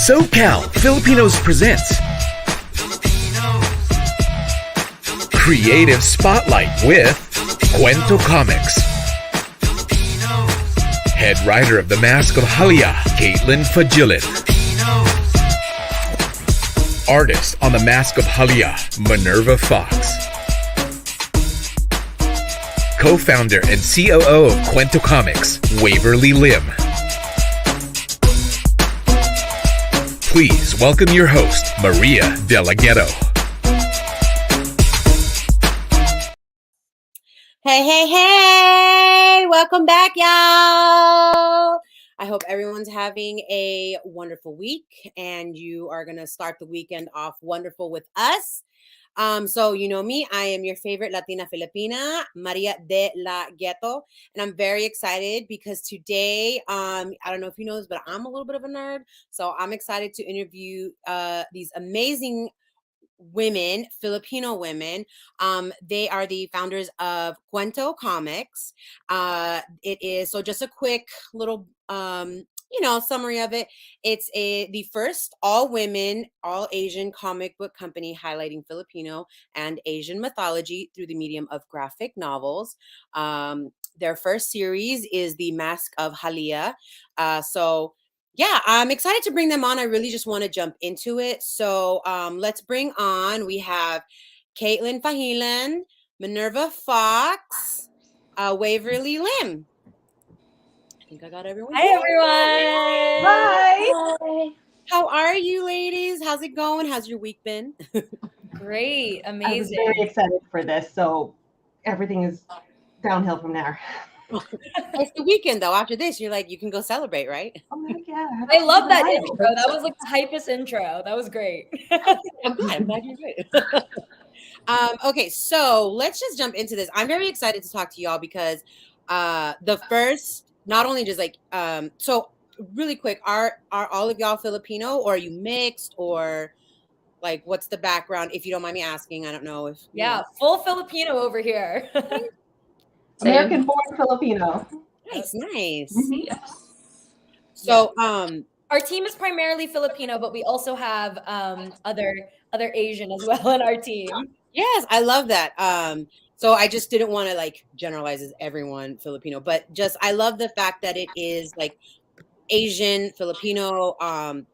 SoCal Filipinos presents Creative Spotlight with Kwento Comics. Head writer of the Mask of Haliya, Caitlin Fagilin. Artist on the Mask of Haliya, Minerva Fox. Co-founder and COO of Kwento Comics, Waverly Lim. Please welcome your host, Maria De La Ghetto. Hey, welcome back, y'all. I hope everyone's having a wonderful week and you are going to start the weekend off wonderful with us. So you know me, I am your favorite Latina Filipina, Maria De La Ghetto, and I'm very excited because today, I don't know if you know this, but I'm a little bit of a nerd, so I'm excited to interview these amazing women, Filipino women. They are the founders of Kwento Comics. It is so just a quick little summary of it. It's the first all-women, all-Asian comic book company highlighting Filipino and Asian mythology through the medium of graphic novels. Their first series is the Mask of Haliya. Yeah, I'm excited to bring them on. I really just want to jump into it. So let's bring on, we have Caitlin Fagilin, Minerva Fox, Waverly Lim. I think I got everyone. Hi, everyone. Hi. How are you, ladies? How's it going? How's your week been? Great. Amazing. I was very excited for this, so everything is downhill from there. It's the weekend, though. After this, you're like, you can go celebrate, right? Oh my God. I love that intro. That was like the hypest intro. That was great. I'm glad you did. Okay, so let's just jump into this. I'm very excited to talk to y'all because the first, not only just like, so really quick, are all of y'all Filipino, or are you mixed, or like what's the background? If you don't mind me asking, I don't know if full Filipino over here. American born Filipino. Nice. Mm-hmm. Yes. So our team is primarily Filipino, but we also have other Asian as well in our team. Yes, I love that. So I just didn't want to like generalize as everyone Filipino, but just I love the fact that it is like Asian Filipino,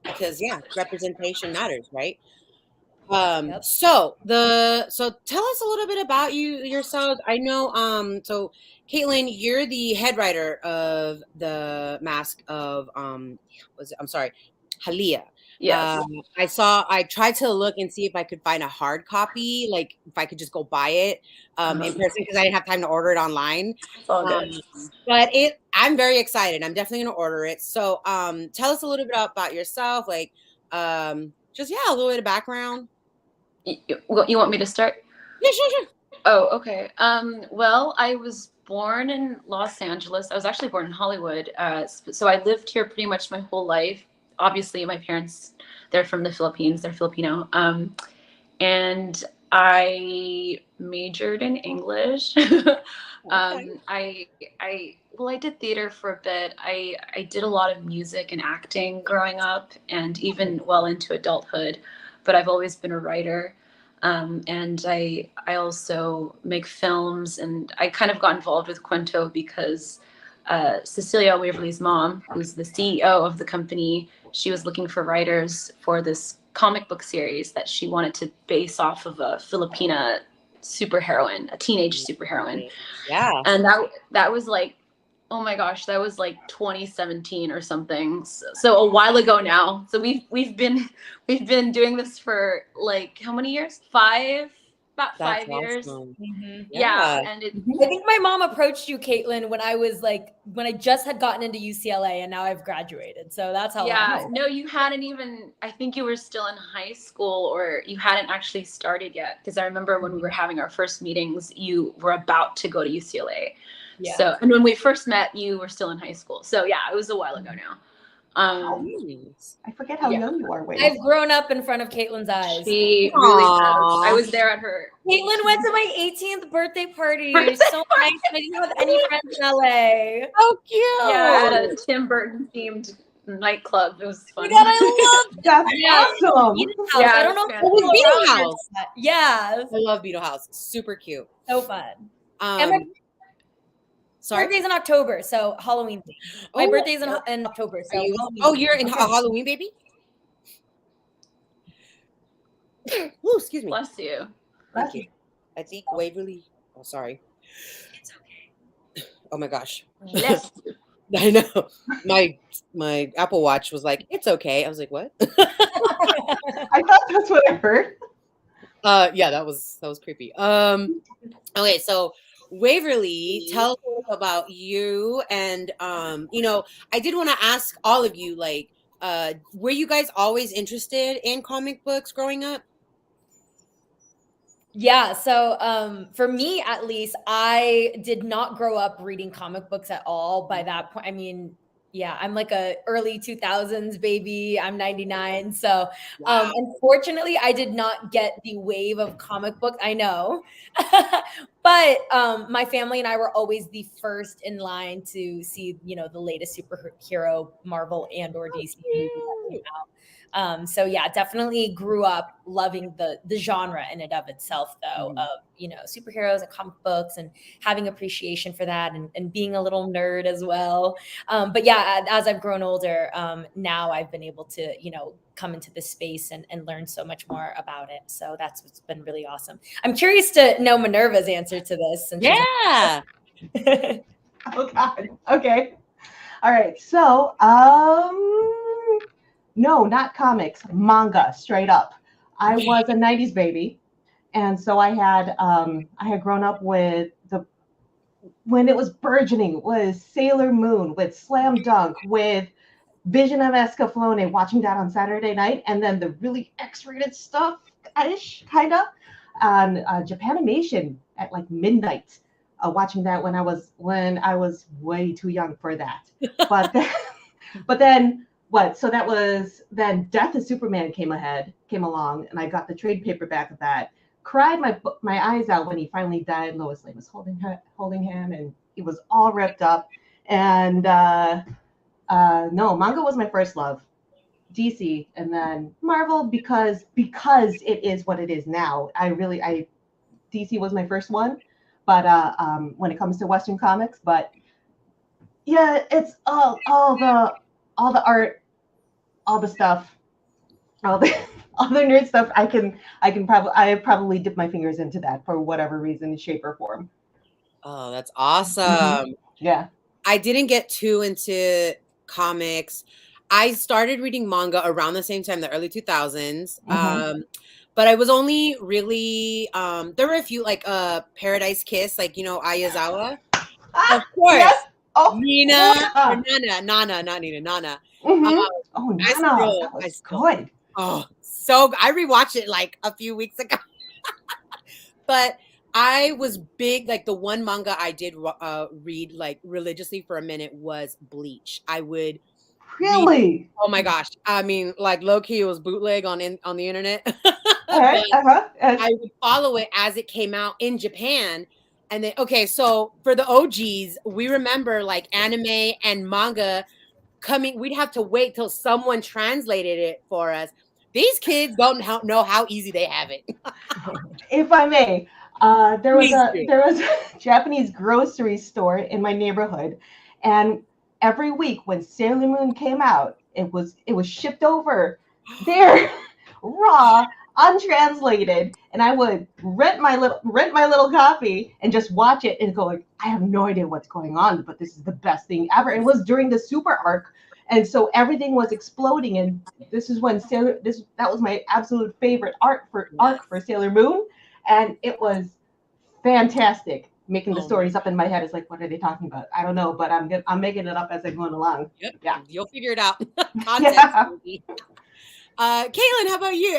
because representation matters, right? Yep. So tell us a little bit about yourselves. I know so Caitlin, you're the head writer of the Mask of Haliya. Yes. I tried to look and see if I could find a hard copy, like if I could just go buy it in person, because I didn't have time to order it online. It's all good. But I'm very excited. I'm definitely gonna order it. So tell us a little bit about yourself, like just a little bit of background. You want me to start? Yeah, sure. Oh, okay. Well, I was born in Los Angeles. I was actually born in Hollywood. So I lived here pretty much my whole life. Obviously, my parents, they're from the Philippines. They're Filipino. And I majored in English. Okay. I did theater for a bit. I did a lot of music and acting growing up and even well into adulthood, but I've always been a writer. And I also make films, and I kind of got involved with Kwento because Cecilia Waverly's mom, who's the CEO of the company, she was looking for writers for this comic book series that she wanted to base off of a Filipina superheroine, a teenage superheroine. Yeah. And that was like, oh my gosh, that was like 2017 or something. So a while ago now. So we've been doing this for like how many years? About 5 years. Awesome. Mm-hmm. Yeah. And I think my mom approached you, Caitlin, when I just had gotten into UCLA, and now I've graduated. So that's how. Yeah. No, you hadn't even. I think you were still in high school, or you hadn't actually started yet. Because I remember when we were having our first meetings, you were about to go to UCLA. Yeah. So, and when we first met, you were still in high school. So yeah, it was a while ago now. I forget how young you are. Wait. I've grown up in front of Caitlin's eyes. She really has. I was there at her. Caitlin went to my 18th birthday party. It was so nice. I didn't have any friends in LA. Oh, cute. Yeah, at a Tim Burton themed nightclub. It was Oh fun. my God, I love That's awesome. Beetle House. Yeah, I it don't know was if It was people Beetle around here House. do that. Yeah, I love Beetle House. Super cute. so fun. And Um, my sorry. birthday's in October, so Halloween. My Oh, birthday's in October, Are so you? Halloween. Oh, you're in Okay. a Halloween baby. Ooh, excuse me. Bless you. Thank you. I think Waverly. Oh, sorry. It's okay. Oh my gosh. Bless you. I know. My Apple Watch was like, it's okay. I was like, what? I thought that's what I heard. Yeah, that was creepy. Okay, so Waverly, tell us about you and I did want to ask all of you, like, were you guys always interested in comic books growing up? Yeah, so for me at least, I did not grow up reading comic books at all by that point. I mean, yeah, I'm like a early 2000s baby. I'm 99. So Wow. unfortunately, I did not get the wave of comic books. I know. But my family and I were always the first in line to see, the latest superhero Marvel and or DC movie that came out. So yeah, definitely grew up loving the genre in and of itself, though, of superheroes and comic books, and having appreciation for that, and being a little nerd as well. But yeah, as I've grown older, now I've been able to come into this space and learn so much more about it. So that's what's been really awesome. I'm curious to know Minerva's answer to this. Since Yeah. Oh God. Okay. All right. So, no, not comics, manga, straight up. I was a '90s baby, and so I had grown up with when it was burgeoning was Sailor Moon, with Slam Dunk, with Vision of Escaflowne, watching that on Saturday night, and then the really X-rated stuff, ish, kind of, on Japanimation at like midnight. Watching that when I was way too young for that, but then what? So that was then Death of Superman came along, and I got the trade paperback of that. Cried my eyes out when he finally died. Lois Lane was holding him, and he was all ripped up. And no, manga was my first love. DC, and then Marvel because it is what it is now. DC was my first one, but when it comes to Western comics, but yeah, it's all the art, all the stuff, all the all the nerd stuff. I probably dip my fingers into that for whatever reason, shape or form. Oh, that's awesome. Yeah. I didn't get too into comics. I started reading manga around the same time, the early 2000s. But I was only really there were a few, like Paradise Kiss, like Ayazawa. Of course. Yes. Oh, Nina yeah. or Nana, not Nina, Nana. Oh, Nana, that I was still good. Oh, so I rewatched it like a few weeks ago. But I was big, like the one manga I did read like religiously for a minute was Bleach. I would Really? oh my gosh. I mean, like low key it was bootleg on the internet. Uh-huh, But uh-huh. I would follow it as it came out in Japan. And then okay, so for the OGs, we remember like anime and manga coming, we'd have to wait till someone translated it for us. These kids don't know how easy they have it. If I may, there was Please do. a Japanese grocery store in my neighborhood, and every week when Sailor Moon came out, it was shipped over there, raw, untranslated, and I would rent my little copy and just watch it and go like, I have no idea what's going on, but this is the best thing ever. It was during the Super arc, and so everything was exploding, and this is when that was my absolute favorite arc for Sailor Moon, and it was fantastic. Making the stories up in my head is like, what are they talking about? I don't know, but I'm making it up as I'm going along. Yep. Yeah. You'll figure it out. Context. Yeah. Caitlin, how about you?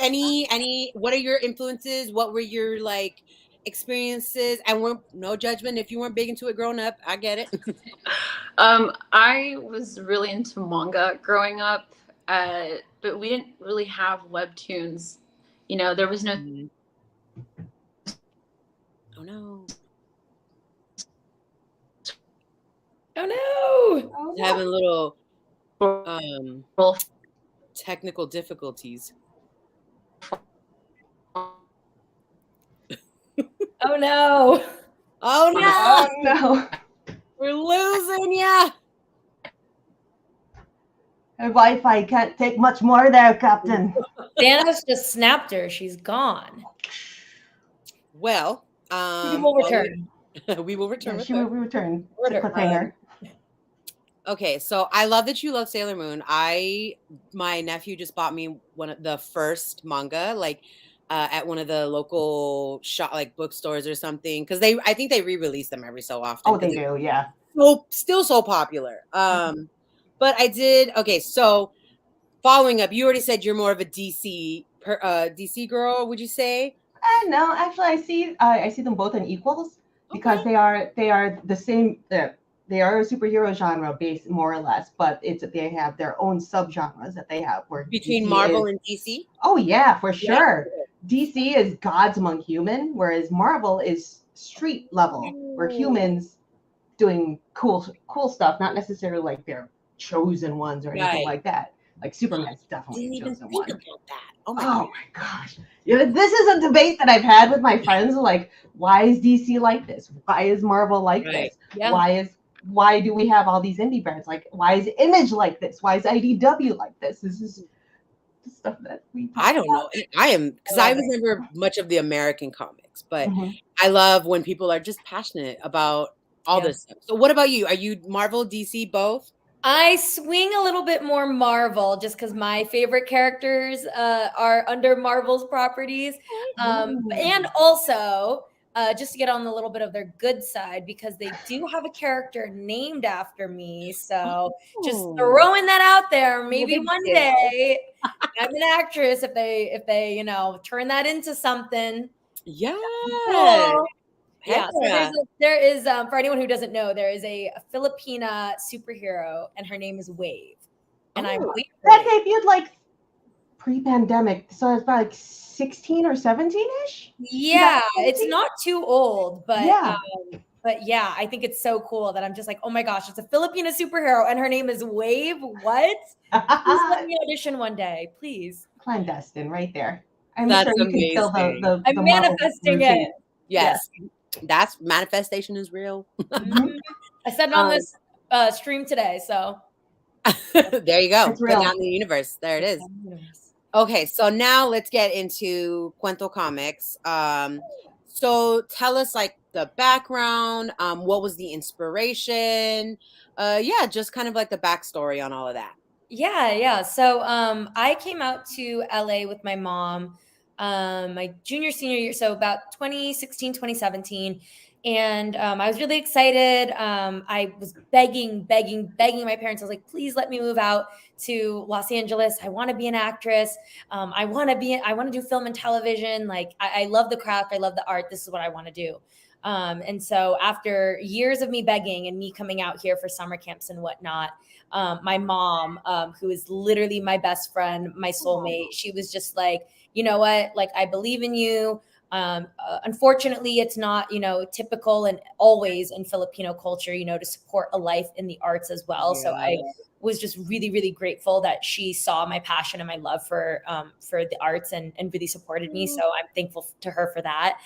What are your influences? What were your like experiences? And we're no judgment if you weren't big into it growing up. I get it. I was really into manga growing up, but we didn't really have webtoons. There was no. Oh no. Oh no. Having a little Roll Technical difficulties. Oh no. Oh no, Oh no. we're losing ya. Her Wi-Fi can't take much more there, Captain. Thanos just snapped her. She's gone. Well, We will return. we will return Yeah, with she her. will return. It's a Return. cliffhanger. Okay, so I love that you love Sailor Moon. My nephew just bought me one of the first manga, like at one of the local shop, like bookstores or something, because I think they re-release them every so often. Oh, they do, yeah. Still so popular. But I did. Okay, so following up, you already said you're more of a DC girl. Would you say? No, actually, I see them both in equals because Okay. they are the same. They are a superhero genre based more or less, but they have their own subgenres that they have. Where Between DC Marvel is, and DC. oh yeah, for Yeah. sure. DC is gods among human, whereas Marvel is street level, where humans doing cool stuff, not necessarily like they're chosen ones or anything Right. like that. Like Superman's definitely Didn't a even chosen think one. about that. Oh my Oh god. my gosh. Yeah, this is a debate that I've had with my friends. Like, why is DC like this? Why is Marvel like Right. this? Yeah. Why do we have all these indie brands? Like, why is Image like this? Why is IDW like this? This is the stuff that we talk I don't about. know. I am because I was never much of the American comics, but I love when people are just passionate about all this stuff. So what about you? Are you Marvel, DC, both? I swing a little bit more Marvel just because my favorite characters are under Marvel's properties. And also, just to get on a little bit of their good side, because they do have a character named after me. So just throwing that out there. Maybe one day I'm an actress if they turn that into something. Yeah. Cool. Yeah, so Yeah. there is for anyone who doesn't know, there is a Filipina superhero, and her name is Wave, and I'm Wave. That debuted like pre-pandemic, so it's about like 16 or 17-ish. Yeah, it's not too old, but Yeah. Yeah, I think it's so cool that I'm just like, oh my gosh, it's a Filipina superhero, and her name is Wave. What? Please let me audition one day, please. Clandestine, right there. I'm That's sure you can kill amazing. the I'm Marvel manifesting routine. it. Yes. That's manifestation is real. I said it on this stream today, so there you go. It's Put real. down the universe. There it is. Okay, so now let's get into Kwento Comics. So tell us like the background, what was the inspiration? Yeah, just kind of like the backstory on all of that. Yeah. So I came out to LA with my mom my senior year, so about 2016, 2017. And I was really excited. I was begging my parents. I was like, please let me move out to Los Angeles. I want to be an actress. I want to do film and television. Like I love the craft. I love the art. This is what I want to do. And so after years of me begging and me coming out here for summer camps and whatnot, my mom, who is literally my best friend, my soulmate, she was just like, you know what, like, I believe in you. Unfortunately, it's not, typical and always in Filipino culture, to support a life in the arts as well. So I was just really, really grateful that she saw my passion and my love for the arts and really supported me. So I'm thankful to her for that.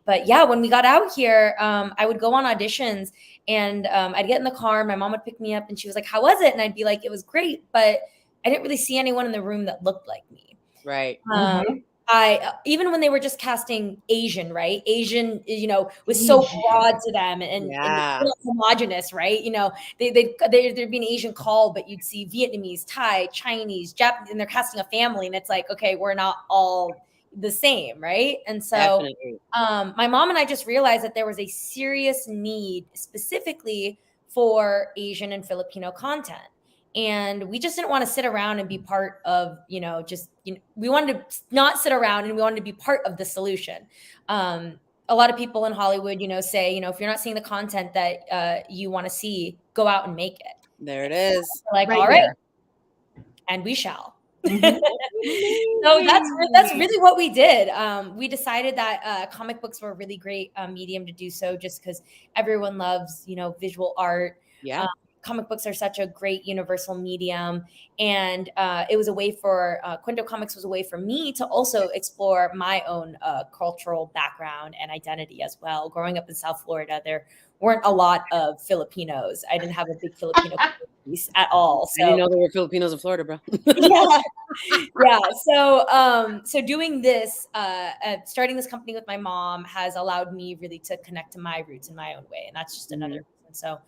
But yeah, when we got out here, I would go on auditions and I'd get in the car. My mom would pick me up and she was like, how was it? And I'd be like, it was great, but I didn't really see anyone in the room that looked like me. Right. I even when they were just casting Asian, right? Asian, was so broad to them and not homogenous, right? There'd be an Asian call, but you'd see Vietnamese, Thai, Chinese, Japanese, and they're casting a family, and it's like, okay, we're not all the same, right? And so my mom and I just realized that there was a serious need specifically for Asian and Filipino content. And we just didn't want to sit around and be part of, we wanted to not sit around and we wanted to be part of the solution. A lot of people in Hollywood, say, if you're not seeing the content that you want to see, go out and make it. There it is. Like, all right. And we shall. So that's really what we did. We decided that comic books were a really great medium to do so, just because everyone loves, visual art. Yeah. comic books are such a great universal medium. And it was a way for Kwento Comics was a way for me to also explore my own cultural background and identity as well. Growing up in South Florida, there weren't a lot of Filipinos. I didn't have a big Filipino community at all. So I didn't know there were Filipinos in Florida, bro. yeah. Yeah. So doing this, starting this company with my mom has allowed me really to connect to my roots in my own way. And that's just another reason. So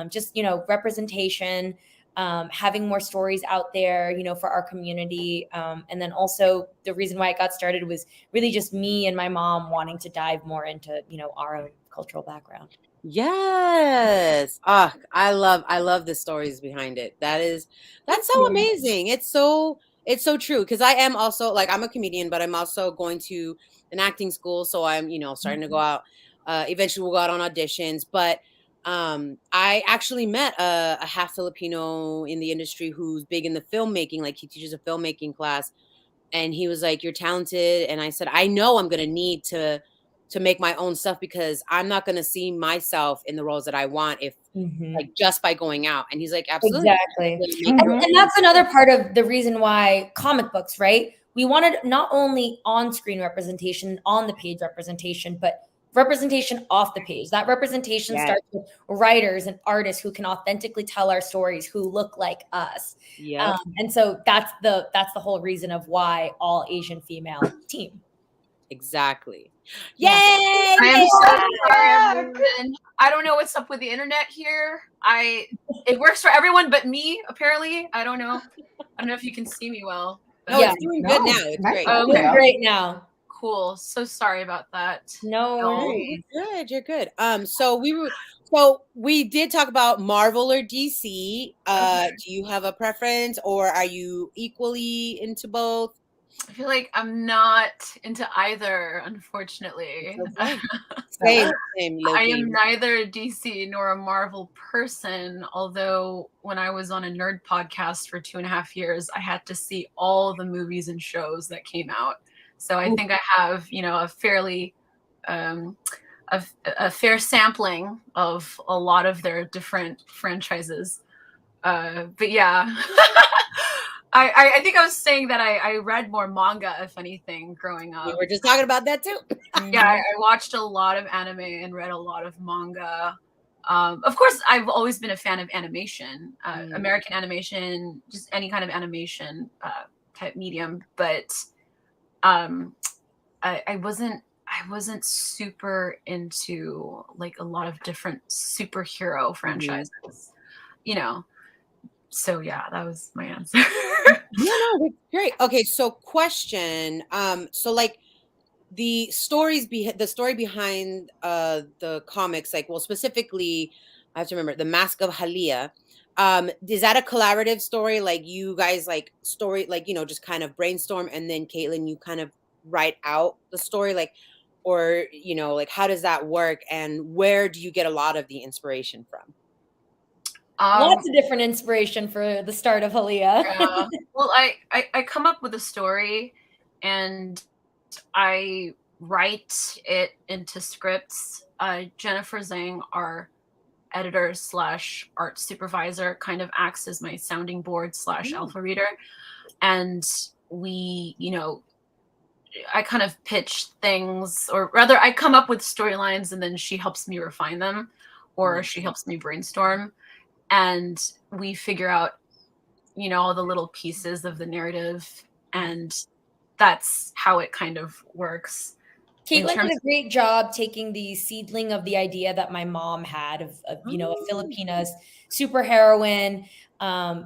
just, representation, having more stories out there, for our community. And then also the reason why it got started was really just me and my mom wanting to dive more into, our own cultural background. Yes. I love the stories behind it. That's so amazing. It's so true. Because I am also I'm a comedian, but I'm also going to an acting school. So I'm, starting to go out. Eventually we'll go out on auditions. But I actually met a half Filipino in the industry who's big in the filmmaking. Like he teaches a filmmaking class. And he was like, "You're talented." And I said, "I know I'm gonna need to make my own stuff because I'm not going to see myself in the roles that I want if just by going out." And he's like, "Absolutely." Exactly. And that's another part of the reason why comic books, right? We wanted not only on-screen representation, on the page representation, but representation off the page. That representation starts with writers and artists who can authentically tell our stories, who look like us. Yeah. And so that's the whole reason of why all Asian female team. Exactly. Yay! I am so sorry, everyone. I don't know what's up with the internet here. It works for everyone but me, apparently. I don't know if you can see me well. No, it's doing good now. It's great. We're great now. Cool. So sorry about that. No worries. You're good. So we did talk about Marvel or DC. Do you have a preference, or are you equally into both? I feel like I'm not into either, unfortunately. Same. I am neither a DC nor a Marvel person, although when I was on a nerd podcast for 2.5 years, I had to see all the movies and shows that came out. So I think I have, a fairly a fair sampling of a lot of their different franchises. But yeah. I think I was saying that I read more manga, if anything, growing up. We were just talking about that too. Yeah, I watched a lot of anime and read a lot of manga. Of course, I've always been a fan of animation, American animation, just any kind of animation type medium. But I wasn't super into a lot of different superhero franchises, So yeah, that was my answer. No, that's great. Okay, so question. So the story behind the comics, specifically, I have to remember the Mask of Haliya. Is that a collaborative story? Like you guys just kind of brainstorm, and then Caitlin, you kind of write out the story, or how does that work, and where do you get a lot of the inspiration from? Lots of different inspiration for the start of Haliya. Yeah. Well, I come up with a story and I write it into scripts. Jennifer Zhang, our editor / art supervisor, kind of acts as my sounding board / alpha reader. And we, I kind of pitch things, or rather I come up with storylines and then she helps me refine them, or she helps me brainstorm. And we figure out, all the little pieces of the narrative, and that's how it kind of works. Caitlin did a great job taking the seedling of the idea that my mom had of a Filipina's superheroine,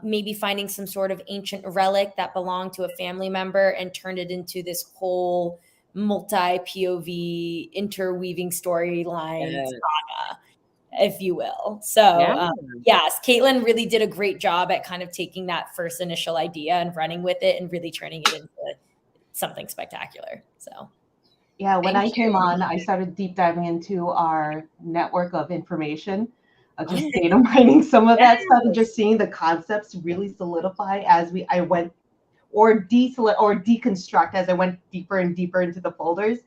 maybe finding some sort of ancient relic that belonged to a family member, and turned it into this whole multi-POV interweaving storyline saga, if you will. So yes, Caitlin really did a great job at kind of taking that first initial idea and running with it and really turning it into something spectacular. So yeah, when I came on, I started deep diving into our network of information, just data mining some of that stuff, and just seeing the concepts really solidify as I went, or deconstruct as I went deeper and deeper into the folders.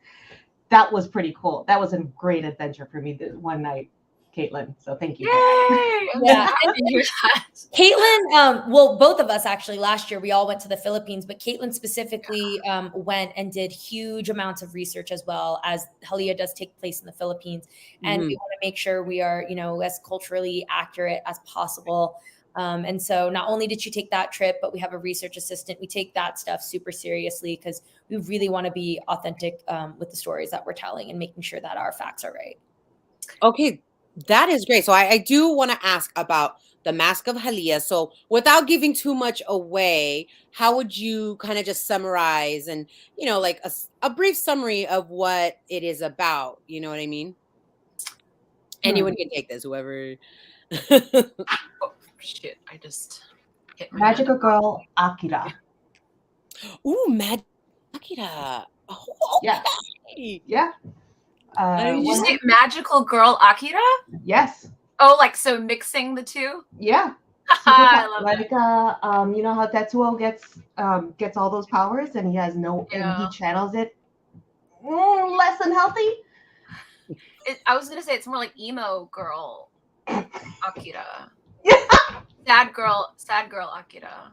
That was pretty cool. That was a great adventure for me one night. Caitlin. So thank you. Yay! I'm Yeah. so happy to hear that. Caitlin, well, both of us actually last year, we all went to the Philippines, but Caitlin specifically went and did huge amounts of research as well, as Haliya does take place in the Philippines. And we want to make sure we are, as culturally accurate as possible. And so not only did she take that trip, but we have a research assistant. We take that stuff super seriously because we really want to be authentic with the stories that we're telling and making sure that our facts are right. Okay, that is great. So I do want to ask about the Mask of Haliya. So without giving too much away, how would you kind of just summarize and, like a brief summary of what it is about? You know what I mean? Anyone can take this, whoever. Oh, shit. I just hit my Magical hand. girl Akira. Ooh, Magic Akira. Oh, Yeah. okay. Yeah. Did you say magical girl Akira? Yes. Oh, like so mixing the two? Yeah. I love Like you know how Tetsuo gets all those powers and he has and he channels it less unhealthy. I was gonna say it's more like emo girl Akira. Yeah. Sad girl Akira.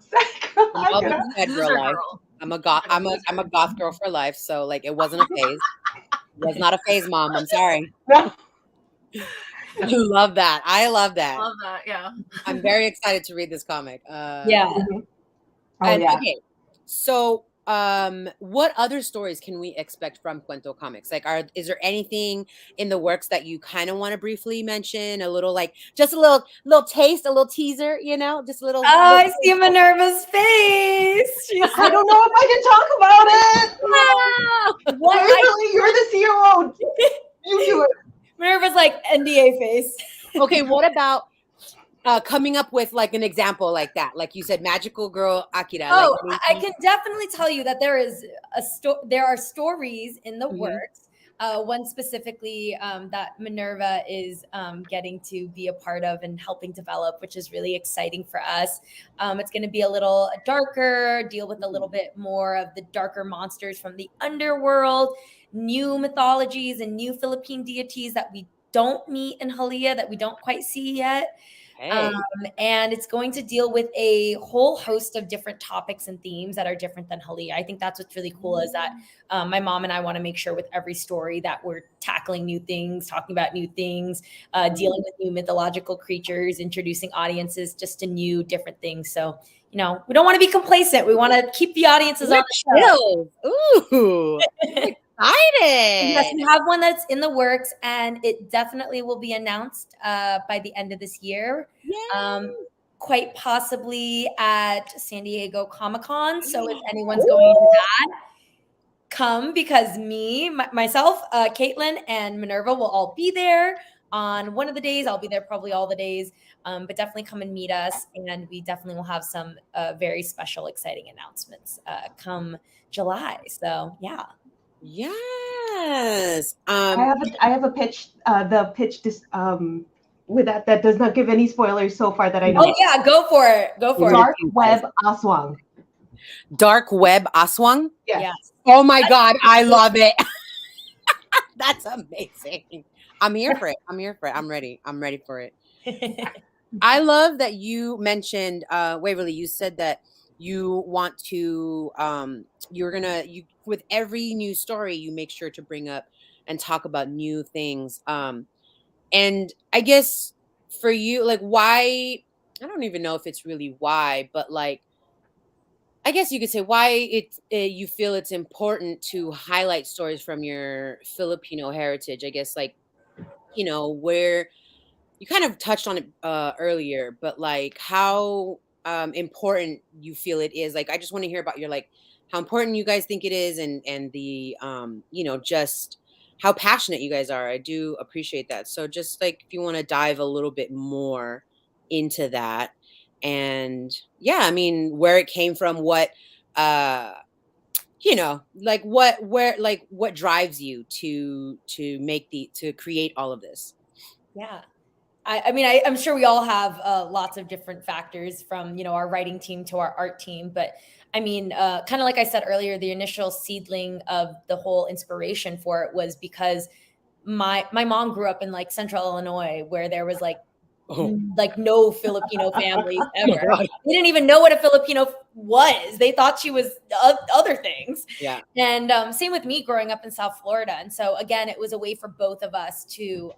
I'll be sad Loser girl life. girl. I'm a goth girl for life. So like it wasn't a phase. It was not a phase, Mom. I'm sorry. No. I love that. I love that. I love that. Yeah. I'm very excited to read this comic. Yeah. Oh And, yeah. okay. So what other stories can we expect from Kwento Comics? Like is there anything in the works that you kind of want to briefly mention? A little just a little taste, a little teaser, just a little. Oh, I see Minerva's face. She's I don't know if I can talk about it. Waverly, you're the COO. You do it. Minerva's like NDA face. Okay, what about coming up with like an example like that? Like you said, magical girl Akira. Oh, like, I can definitely tell you that there is there are stories in the works. One specifically that Minerva is getting to be a part of and helping develop, which is really exciting for us. It's going to be a little darker, deal with a little bit more of the darker monsters from the underworld, new mythologies and new Philippine deities that we don't meet in Haliya, that we don't quite see yet. hey. And it's going to deal with a whole host of different topics and themes that are different than Haliya. I think that's what's really cool is that my mom and I want to make sure with every story that we're tackling new things, talking about new things, dealing with new mythological creatures, introducing audiences just to new different things. So, we don't want to be complacent. We want to keep the audiences on the show. Ooh. Excited. Yes, we have one that's in the works, and it definitely will be announced by the end of this year. Quite possibly at San Diego Comic-Con. So if anyone's going to that, come because myself, Caitlin, and Minerva will all be there on one of the days. I'll be there probably all the days, but definitely come and meet us. And we definitely will have some very special, exciting announcements come July. So yeah. Yes. I have a pitch. The pitch with that does not give any spoilers so far that I know. Oh yeah, go for it. Dark Web Aswang. Dark Web Aswang? Yes. Oh my God, I love it. That's amazing. I'm here for it. I'm ready for it. I love that you mentioned Waverly, you said that you want to with every new story you make sure to bring up and talk about new things, and I guess for you, like, why, I don't even know if it's really why, but like I guess you could say why you feel it's important to highlight stories from your Filipino heritage. I guess where you kind of touched on it earlier, but like how important you feel it is. Like I just want to hear about your how important you guys think it is, and the just how passionate you guys are. I do appreciate that. So just like if you want to dive a little bit more into that, and yeah, I mean where it came from, what what drives you to create all of this. Yeah. I mean, I'm sure we all have lots of different factors from, our writing team to our art team. But I mean, kind of like I said earlier, the initial seedling of the whole inspiration for it was because my mom grew up in like Central Illinois, where there was like Oh. like no Filipino families Oh my ever. God. They didn't even know what a Filipino was. They thought she was other things. Yeah. And same with me growing up in South Florida. And so again, it was a way for both of us to,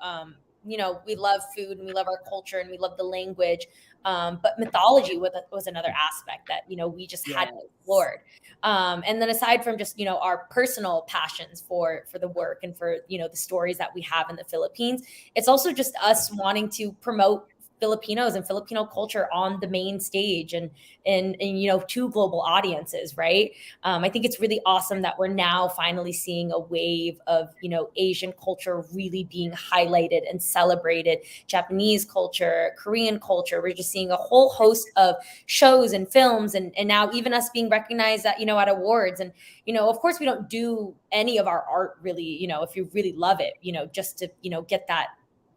you know, we love food and we love our culture and we love the language. But mythology was another aspect that, you know, we just hadn't explored. And then aside from just, you know, our personal passions for the work and for, you know, the stories that we have in the Philippines, it's also just us wanting to promote Filipinos and Filipino culture on the main stage and you know, to global audiences, right? I think it's really awesome that we're now finally seeing a wave of, you know, Asian culture really being highlighted and celebrated, Japanese culture, Korean culture. We're just seeing a whole host of shows and films and now even us being recognized at, you know, at awards. And, you know, of course we don't do any of our art really, you know, if you really love it, you know, just to, you know, get that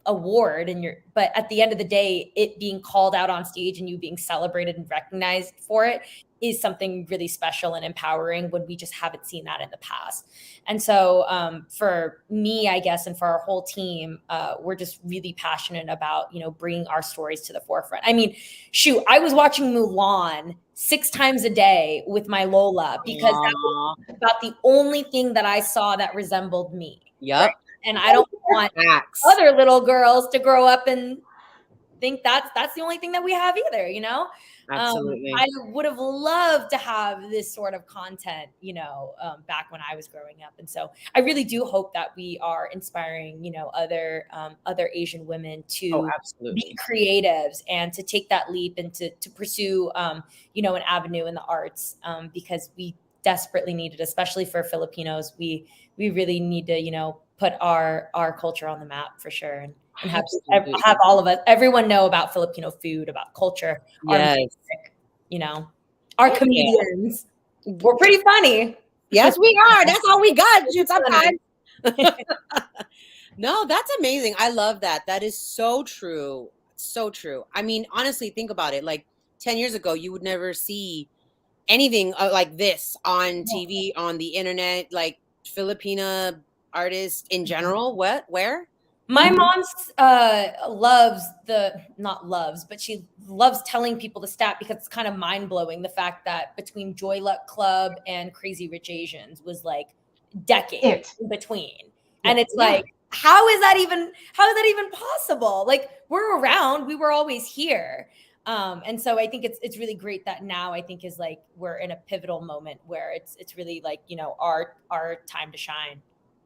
award but at the end of the day, it being called out on stage and you being celebrated and recognized for it is something really special and empowering when we just haven't seen that in the past. And so for me, I guess, and for our whole team, we're just really passionate about, you know, bringing our stories to the forefront. I mean, shoot, I was watching Mulan 6 times a day with my Lola because that was about the only thing that I saw that resembled me. Yep. Right? And I don't want other little girls to grow up and think that's the only thing that we have either, you know? Absolutely. I would have loved to have this sort of content, you know, back when I was growing up. And so I really do hope that we are inspiring, you know, other Asian women to be creatives and to take that leap and to pursue, you know, an avenue in the arts, because we desperately need it, especially for Filipinos. We really need to, you know, put our culture on the map for sure, and have all of us, everyone know about Filipino food, about culture, our music, you know, our comedians. We're pretty funny. Yes, we are. That's all we got. Sometimes. No, that's amazing. I love that. That is so true. So true. I mean, honestly, think about it. Like 10 years ago, you would never see anything like this on TV, on the internet, like Filipina artists in general. Where? My mom's but she loves telling people the stat because it's kind of mind blowing. The fact that between Joy Luck Club and Crazy Rich Asians was like decades in between. And it's like, how is that even possible? Like, we're around, we were always here. And so I think it's really great that now I think is like, we're in a pivotal moment where it's really like, you know, our time to shine.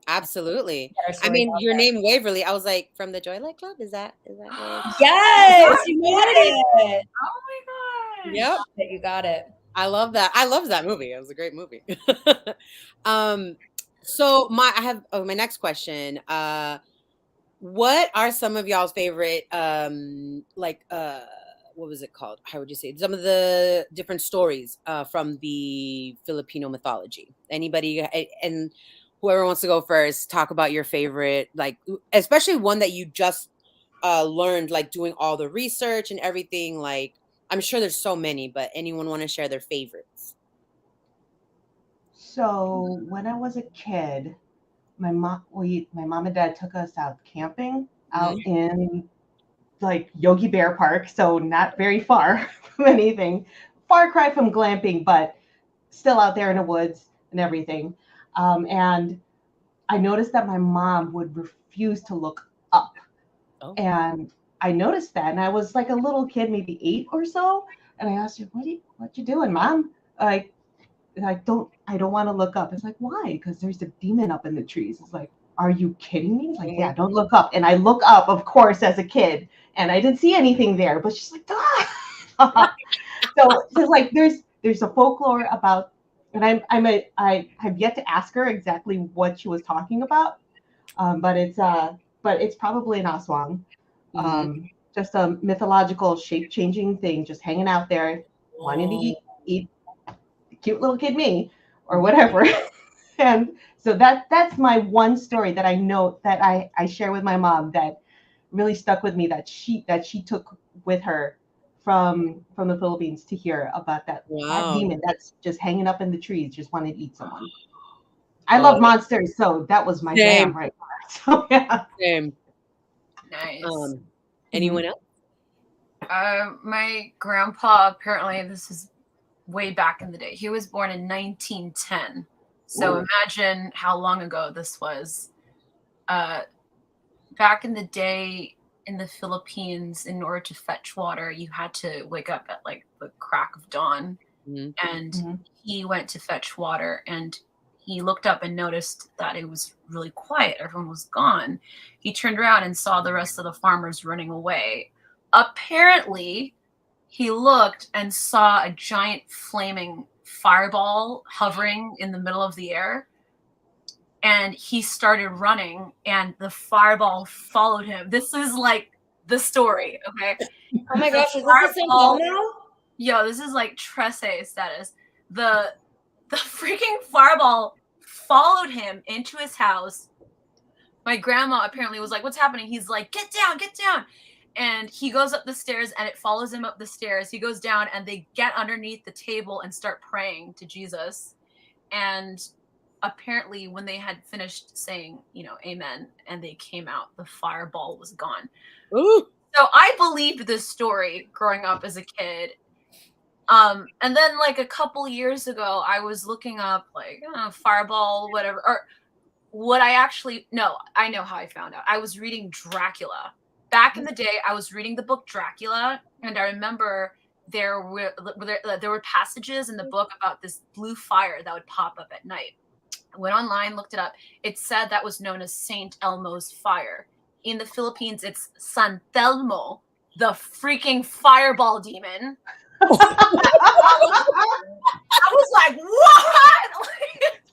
Absolutely. I mean, your name Waverly. I was like, from the Joy Luck Club? Is that it? Yes, you got it. Oh my god. Yep. You got it. I love that. I love that movie. It was a great movie. So I have my next question. What are some of y'all's favorite what was it called? How would you say? Some of the different stories from the Filipino mythology. Anybody and whoever wants to go first, talk about your favorite, like especially one that you just learned, like doing all the research and everything. Like, I'm sure there's so many, but anyone want to share their favorites? So when I was a kid, my mom and dad took us out camping out in like Yogi Bear Park, so not very far from anything, far cry from glamping, but still out there in the woods and everything. And I noticed that my mom would refuse to look up. And I noticed that, and I was like a little kid, maybe 8 or so, and I asked her, "What you doing, Mom?" I don't want to look up. It's like, why? Because there's a demon up in the trees. It's like, are you kidding me? It's like, yeah, don't look up. And I look up, of course, as a kid, and I didn't see anything there. But she's like, ah. So it's like there's a folklore about, and I have yet to ask her exactly what she was talking about, but it's probably an aswang, just a mythological shape-changing thing, just hanging out there, wanting to eat cute little kid me or whatever. And so that's my one story that I know that I share with my mom that really stuck with me, that she took with her from the Philippines to hear about that demon that's just hanging up in the trees, just wanting to eat someone. I love monsters, so that was my jam right there. So yeah. Same. Nice. Anyone else? My grandpa, apparently, this is way back in the day. He was born in 1910. So imagine how long ago this was. Back in the day in the Philippines, in order to fetch water, you had to wake up at like the crack of dawn. And he went to fetch water, and he looked up and noticed that it was really quiet. Everyone was gone. He turned around and saw the rest of the farmers running away. Apparently, he looked and saw a giant flaming fireball hovering in the middle of the air. And he started running, and the fireball followed him. This is like the story, okay? Oh my gosh, is this the same ball now? Yo, this is like Tresse status. The freaking fireball followed him into his house. My grandma apparently was like, "What's happening?" He's like, "Get down, get down." And he goes up the stairs, and it follows him up the stairs. He goes down, and they get underneath the table and start praying to Jesus. And apparently when they had finished saying, amen, and they came out, the fireball was gone. Ooh. So I believed this story growing up as a kid. And then like a couple years ago, I was looking up like fireball, whatever, or what I know how I found out. I was reading Dracula. Back in the day, I was reading the book Dracula, and I remember there were passages in the book about this blue fire that would pop up at night. I went online, looked it up. It said that was known as Saint Elmo's fire. In the Philippines, it's San Telmo, the freaking fireball demon. I was like, what?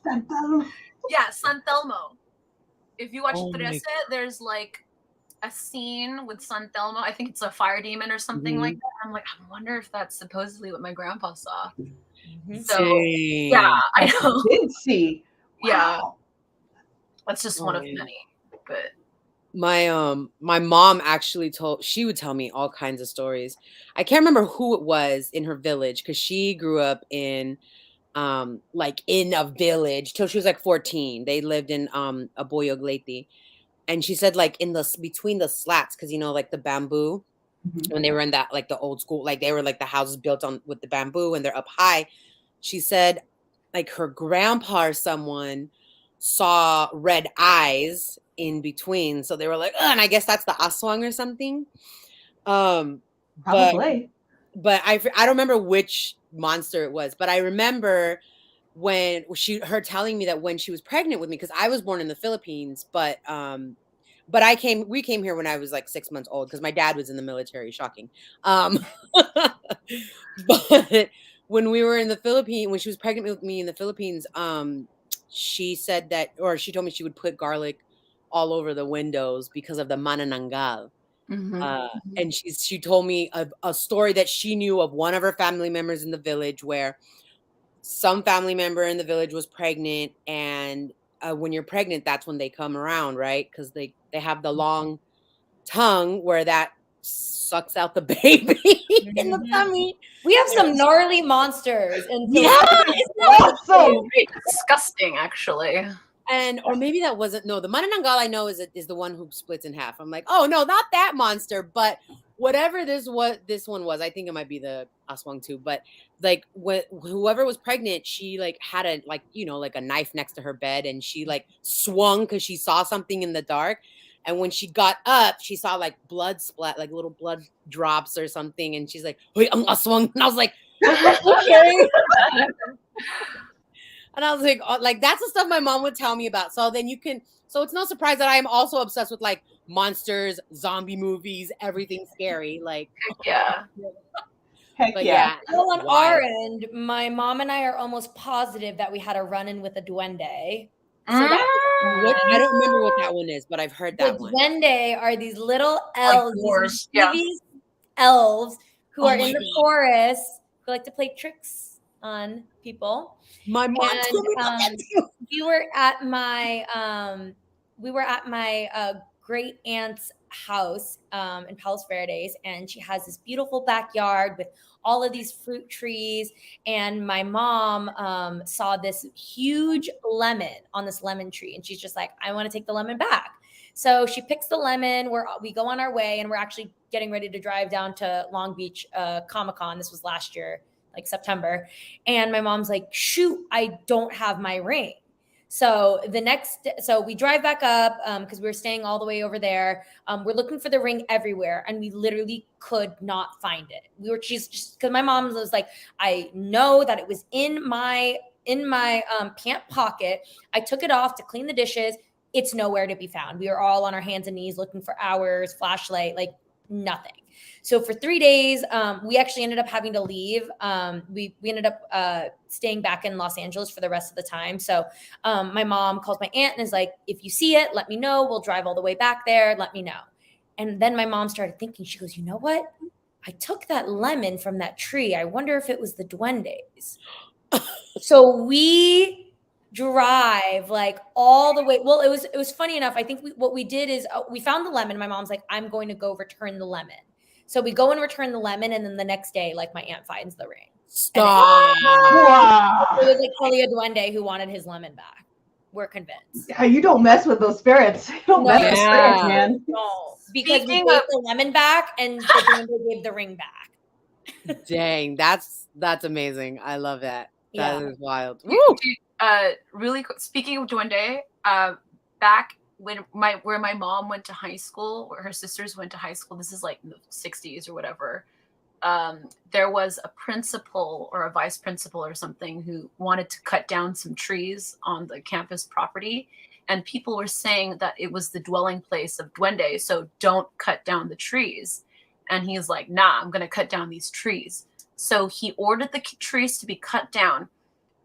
San Telmo. Yeah, San Telmo. If you watch Trece, there's like a scene with San Telmo. I think it's a fire demon or something like that. I'm like, I wonder if that's supposedly what my grandpa saw. So, yeah, I know. I did see. Wow. Yeah. That's just one of many. But my mom actually she would tell me all kinds of stories. I can't remember who it was in her village, because she grew up in like in a village till she was like 14. They lived in Aboyo Glete. And she said like in between the slats, because like the bamboo, when they were in that like the old school, like they were like the houses built on with the bamboo and they're up high. She said like her grandpa or someone saw red eyes in between, so they were like, and I guess that's the aswang or something. Probably. But I don't remember which monster it was, but I remember when her telling me that when she was pregnant with me, because I was born in the Philippines, but we came here when I was like 6 months old, because my dad was in the military. Shocking. But when we were in the Philippines, when she was pregnant with me in the Philippines, she said that, or she told me she would put garlic all over the windows because of the manananggal. And she told me a story that she knew of one of her family members in the village, where some family member in the village was pregnant, and when you're pregnant, that's when they come around, right? Because they have the long tongue where that sucks out the baby in the tummy. We have some gnarly monsters, and it's so disgusting, actually. Or maybe that wasn't. No, the manananggal I know is the one who splits in half. I'm like, oh no, not that monster, but whatever this one was, I think it might be the aswang too. But like whoever was pregnant, she like had a like a knife next to her bed, and she like swung because she saw something in the dark. And when she got up, she saw like blood splat, like little blood drops or something. And she's like, "Wait, ang aswang." And I was like, okay. And I was like, that's the stuff my mom would tell me about. So then so it's no surprise that I am also obsessed with like monsters, zombie movies, everything scary. Like, yeah. Heck yeah. Well, on our end, my mom and I are almost positive that we had a run-in with a duende. So I don't remember what that one is, but I've heard that one. Duende are these little elves, like these elves who are in the forest, who like to play tricks on people. My mom told me about that too. We were at my great aunt's house in Palos Verdes, and she has this beautiful backyard with all of these fruit trees. And my mom saw this huge lemon on this lemon tree, and she's just like, I want to take the lemon back. So she picks the lemon. We go on our way, and we're actually getting ready to drive down to Long Beach Comic-Con. This was last year, like September. And my mom's like, shoot, I don't have my ring. So we drive back up because we were staying all the way over there. We're looking for the ring everywhere, and we literally could not find it. She's just because my mom was like, I know that it was in my pant pocket. I took it off to clean the dishes. It's nowhere to be found. We were all on our hands and knees looking for hours, flashlight, like nothing. So for 3 days, we actually ended up having to leave. We ended up staying back in Los Angeles for the rest of the time. So my mom calls my aunt and is like, if you see it, let me know. We'll drive all the way back there. Let me know. And then my mom started thinking, she goes, you know what? I took that lemon from that tree. I wonder if it was the duendes. So we drive like all the way. Well, it was funny enough. I think what we did is we found the lemon. My mom's like, I'm going to go return the lemon. So we go and return the lemon, and then the next day, like my aunt finds the ring. Stop. Wow. It was like probably a duende who wanted his lemon back. We're convinced. Yeah, you don't mess with those spirits. You don't mess with spirits, man. No, because we gave the lemon back, and the duende gave the ring back. Dang, that's amazing. I love that. That is wild. Woo! Really quick, speaking of duende, back where my mom went to high school, where her sisters went to high school, this is like in the 60s or whatever, there was a principal or a vice principal or something who wanted to cut down some trees on the campus property, and people were saying that it was the dwelling place of duende, so don't cut down the trees. And he's like, nah, I'm gonna cut down these trees. So he ordered the trees to be cut down.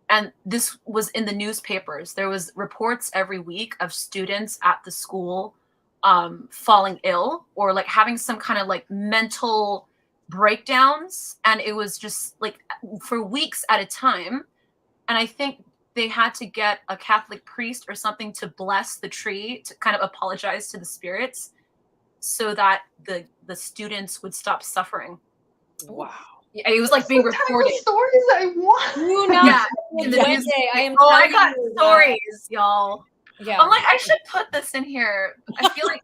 And this was in the newspapers. There was reports every week of students at the school falling ill or like having some kind of like mental breakdowns. And it was just like for weeks at a time. And I think they had to get a Catholic priest or something to bless the tree to kind of apologize to the spirits so that the students would stop suffering. Wow. Yeah, it was like being reported. Stories I want. Who knows? Yeah. I got stories, y'all. Yeah. I'm like, I should put this in here. I feel like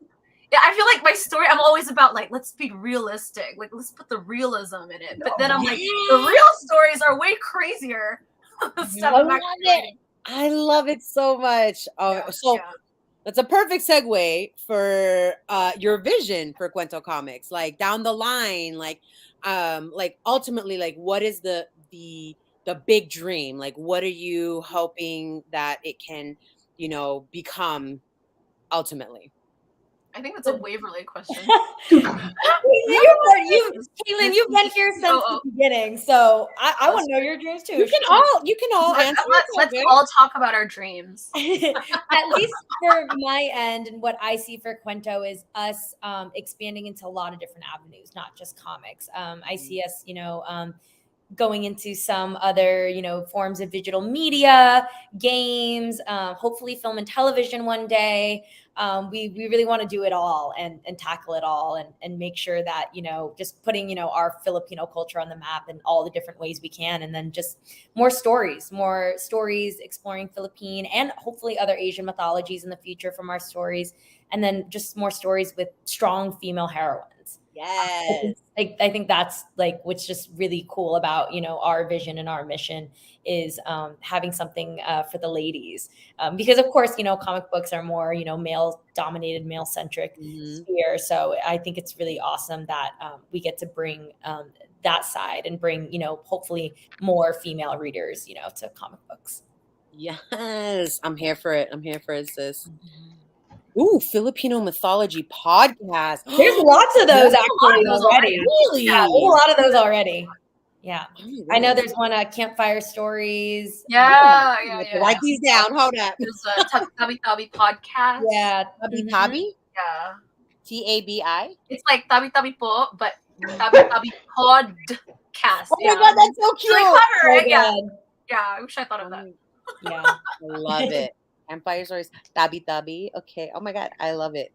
my story, I'm always about like, let's be realistic. Like, let's put the realism in it. But then I'm like, the real stories are way crazier. I love it so much. That's a perfect segue for your vision for Kwento Comics. Like down the line, like ultimately, like what is the big dream? Like what are you hoping that it can, become ultimately? I think that's a Waverly question. Caitlin, you've been here since the beginning, so I want to know your dreams too. You can all answer. Let's all talk about our dreams. At least for my end, and what I see for Kwento is us expanding into a lot of different avenues, not just comics. I see us, going into some other, forms of digital media, games, hopefully film and television one day. We really want to do it all and tackle it all and make sure that, just putting, our Filipino culture on the map in all the different ways we can. And then just more stories exploring Philippine and hopefully other Asian mythologies in the future from our stories. And then just more stories with strong female heroines. Yes. I think that's like what's just really cool about our vision and our mission is having something for the ladies, because of course comic books are more male dominated, male centric sphere. So I think it's really awesome that we get to bring that side and bring hopefully more female readers to comic books. Yes, I'm here for it, sis. Ooh, Filipino mythology podcast. There's lots of those actually already. Really? Yeah, there's a lot of those already. Yeah. I know there's one Campfire Stories. Yeah. Write these down. Hold up. There's a Tabi Tabi podcast. Yeah. Tabi Tabi? Yeah. TABI? It's like Tabi Tabi po, but Tabi Tabi podcast. Oh my God, that's so cute. Really clever, right? Yeah. Yeah, I wish I thought of that. Yeah. I love it. Campfire stories. Tabi tabi. Okay. Oh my god, I love it.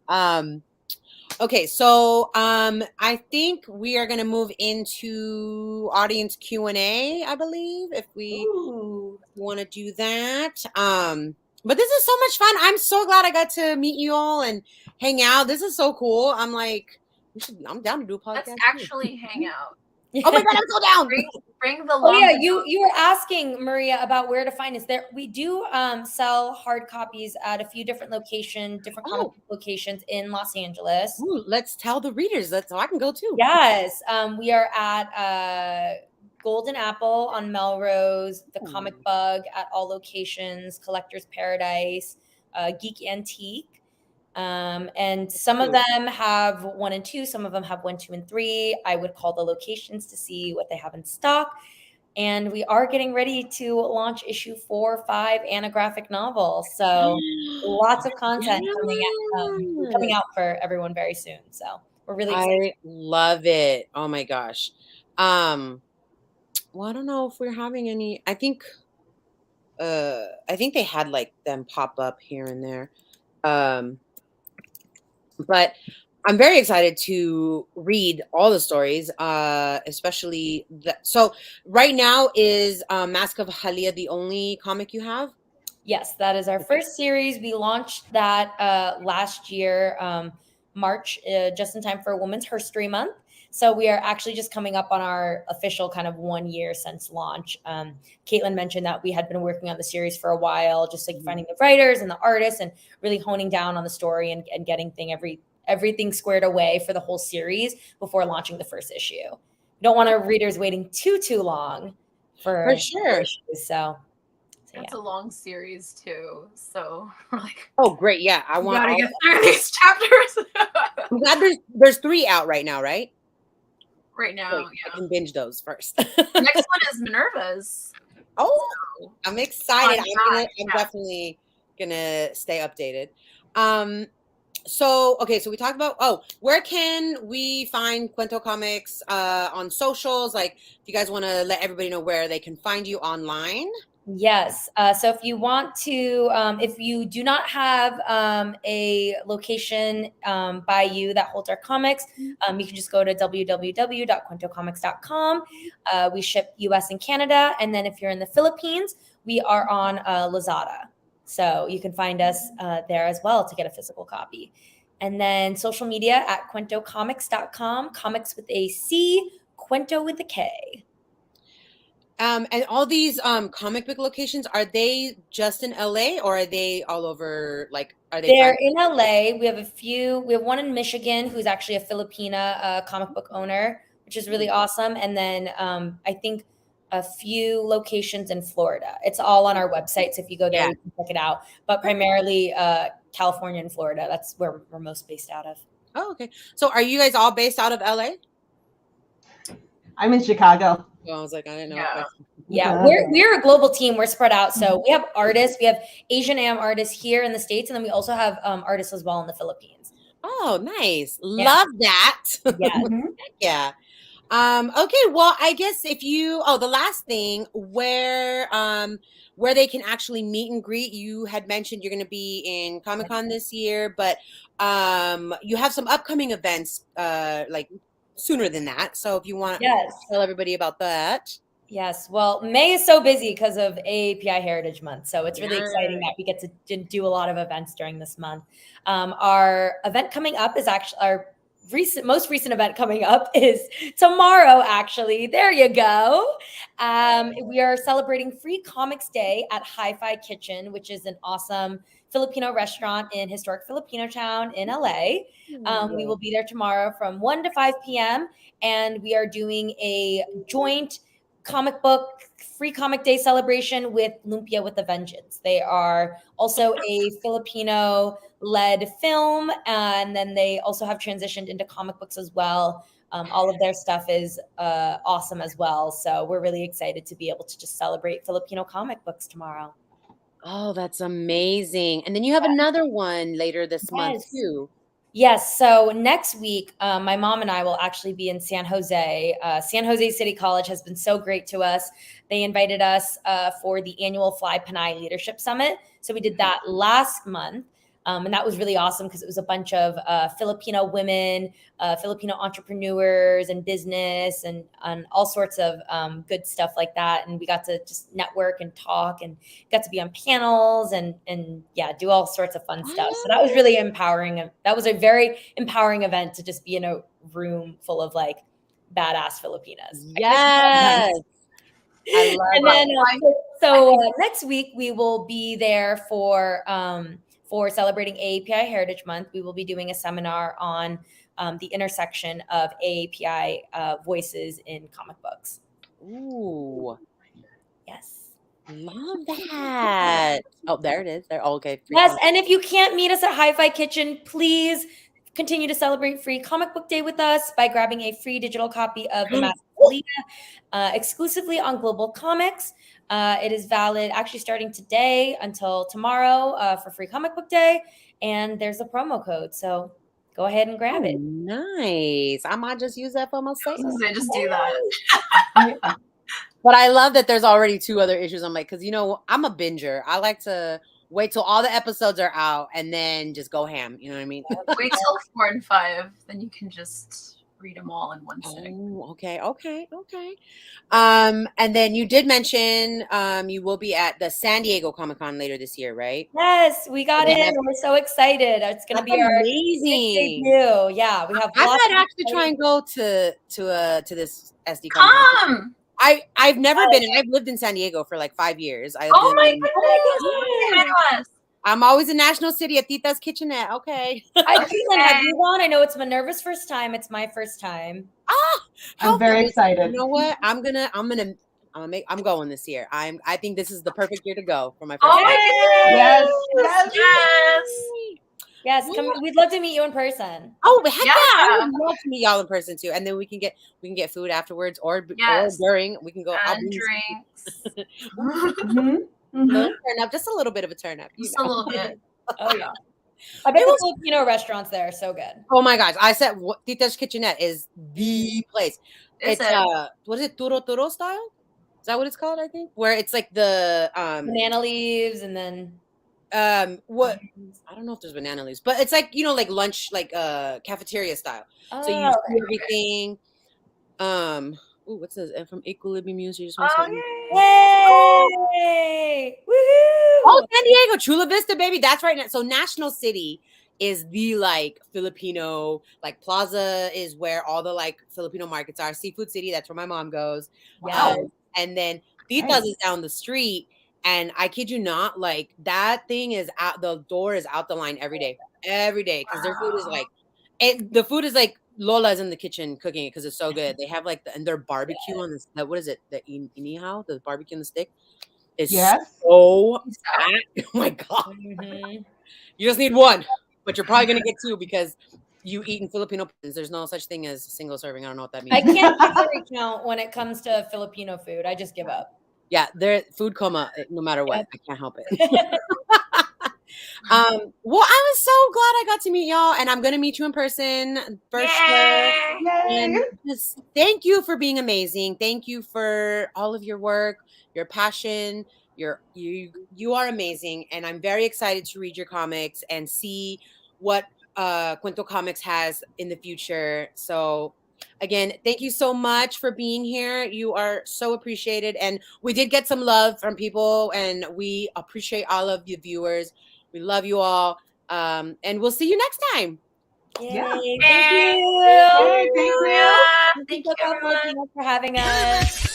Okay, so I think we are gonna move into audience Q&A, I believe, if we Ooh. want to do that. But this is so much fun. I'm so glad I got to meet you all and hang out. This is so cool. I'm like, I'm down to do a podcast. Let's too. actually hang out. Oh my god, I'm so down. Bring the Oh long. yeah, you were asking Maria about where to find us. There we do sell hard copies at a few different different comic book locations in Los Angeles. Ooh, let's tell the readers that so I can go too. Yes, we are at Golden Apple on Melrose, the Comic Bug at all locations, Collector's Paradise, Geek Antique. And some of them have 1 and 2, some of them have 1, 2, and 3. I would call the locations to see what they have in stock. And we are getting ready to launch issue 4, 5, and a graphic novel. So lots of content coming out for everyone very soon. So we're really excited. I love it. Oh my gosh. Well, I don't know if we're having any. I think they had like them pop up here and there. But I'm very excited to read all the stories, especially so right now is Mask of Haliya the only comic you have? Yes, that is our first series. We launched that last year, March, just in time for Women's History Month. So we are actually just coming up on our official kind of 1 year since launch. Caitlin mentioned that we had been working on the series for a while, just like finding the writers and the artists and really honing down on the story and getting everything squared away for the whole series before launching the first issue. We don't want our readers waiting too long for sure. issues. So It's a long series too, so like. Oh, great! Yeah, I want to get through these chapters. I'm glad there's 3 out right now, right? Right now, Wait, yeah. I can binge those first. Next one is Minerva's. Oh, I'm excited. I'm Yeah. definitely gonna stay updated. So we talked about where can we find Kwento Comics on socials? Like, if you guys want to let everybody know where they can find you online. Yes. So if you want to, if you do not have a location by you that holds our comics, you can just go to www.kwentocomics.com. We ship US and Canada. And then if you're in the Philippines, we are on Lazada. So you can find us there as well to get a physical copy. And then social media at kwentocomics.com, comics with a C, Kwento with a K. And all these comic book locations, are they just in LA or are they all over? Like, are they? They're in LA. We have a few. We have one in Michigan who's actually a Filipina comic book owner, which is really awesome. And then I think a few locations in Florida. It's all on our website, so if you go there, you can check it out. But primarily California and Florida. That's where we're most based out of. Oh, okay. So are you guys all based out of LA? I'm in Chicago. Well, I was like, I didn't know. Yeah, we're a global team. We're spread out. So we have artists. We have Asian Am artists here in the States, and then we also have artists as well in the Philippines. Oh, nice. Yeah. Love that. Yeah. Yeah. Okay, well, I guess if you the last thing where they can actually meet and greet, you had mentioned you're going to be in Comic-Con this year, but you have some upcoming events like sooner than that. So if you want to tell everybody about that. Yes. Well, May is so busy because of AAPI Heritage Month. So it's really exciting that we get to do a lot of events during this month. Our event coming up is actually our most recent event coming up is tomorrow, actually. There you go. We are celebrating Free Comics Day at Hi-Fi Kitchen, which is an awesome Filipino restaurant in historic Filipino town in LA. We will be there tomorrow from 1 to 5 p.m. And we are doing a joint comic book Free Comic Day celebration with Lumpia with a Vengeance. They are also a Filipino-led film, and then they also have transitioned into comic books as well. All of their stuff is awesome as well. So we're really excited to be able to just celebrate Filipino comic books tomorrow. Oh, that's amazing. And then you have another one later this month too. Yes. So next week, my mom and I will actually be in San Jose. San Jose City College has been so great to us. They invited us for the annual Fly Panay Leadership Summit. So we did that last month. And that was really awesome because it was a bunch of Filipino women, Filipino entrepreneurs and business and all sorts of good stuff like that. And we got to just network and talk and got to be on panels and yeah, do all sorts of fun stuff. So that was really empowering. That was a very empowering event to just be in a room full of like badass Filipinas. Yes. I love And then next week we will be there for celebrating AAPI Heritage Month. We will be doing a seminar on the intersection of AAPI voices in comic books. Ooh. Yes. Love that. Oh, there it is. There. Oh, okay. Yes, and if you can't meet us at Hi-Fi Kitchen, please continue to celebrate Free Comic Book Day with us by grabbing a free digital copy of the Mask of Haliya exclusively on Global Comics. It is valid actually starting today until tomorrow for Free Comic Book Day, and there's a promo code, so go ahead and grab it. Nice. I might just use that for myself. Just do that. But I love that there's already 2 other issues. I'm like, because I'm a binger. I like to wait till all the episodes are out and then just go ham. You know what I mean? Wait till 4 and 5, then you can just read them all in one sitting. Oh, okay. And then you did mention you will be at the San Diego Comic-Con later this year, right? Yes, we got in. We're so excited. It's going to be our amazing debut. Yeah, we have. I might actually try and go to this SD Come. I've never been. I've lived in San Diego for like 5 years. Oh my goodness! I'm always in National City at Tita's Kitchenette. Okay. Have you gone? I know it's Minerva's first time. It's my first time. I'm very excited. You know what? I'm going this year. I think this is the perfect year to go for my first time. Yes. Yes, we'd love to meet you in person. Oh, heck yeah! I would love to meet y'all in person too, and then we can get food afterwards, or during. We can go and drinks. Turn up, just a little bit of a turn up. Just a little bit. Oh yeah. I bet the Filipino restaurants there are so good. Oh my gosh! I said Tita's Kitchenette is the place. It's what is it? Turo style? Is that what it's called? I think where it's like the banana leaves and then. What I don't know if there's banana leaves, but it's like like lunch, like cafeteria style. So you see everything. What's this? From Equilibrium Music. Yay! Woohoo! Oh, San Diego, Chula Vista, baby. That's right now. So National City is the like Filipino, like Plaza is where all the like Filipino markets are. Seafood City, that's where my mom goes. Yes. And then Tita's is down the street. And I kid you not, like that thing is out, the door is out the line every day, because their food is like, the food is like Lola's in the kitchen cooking it because it's so good. They have like and their barbecue on this. What is it? The inihao, the barbecue on the stick. Is so fat. Oh my god! Mm-hmm. You just need one, but you're probably gonna get 2 because you eat in Filipino places. There's no such thing as single serving. I don't know what that means. I can't calorie count when it comes to Filipino food. I just give up. Yeah, they're food coma no matter what. I can't help it. Well, I was so glad I got to meet y'all, and I'm gonna meet you in person for sure. And just thank you for being amazing. Thank you for all of your work, your passion. You are amazing, and I'm very excited to read your comics and see what Kwento Comics has in the future. So. Again, thank you so much for being here. You are so appreciated. And we did get some love from people, and we appreciate all of you viewers. We love you all. And we'll see you next time. Yeah. Thank you. Thank you. Thank you. Thank you for having us.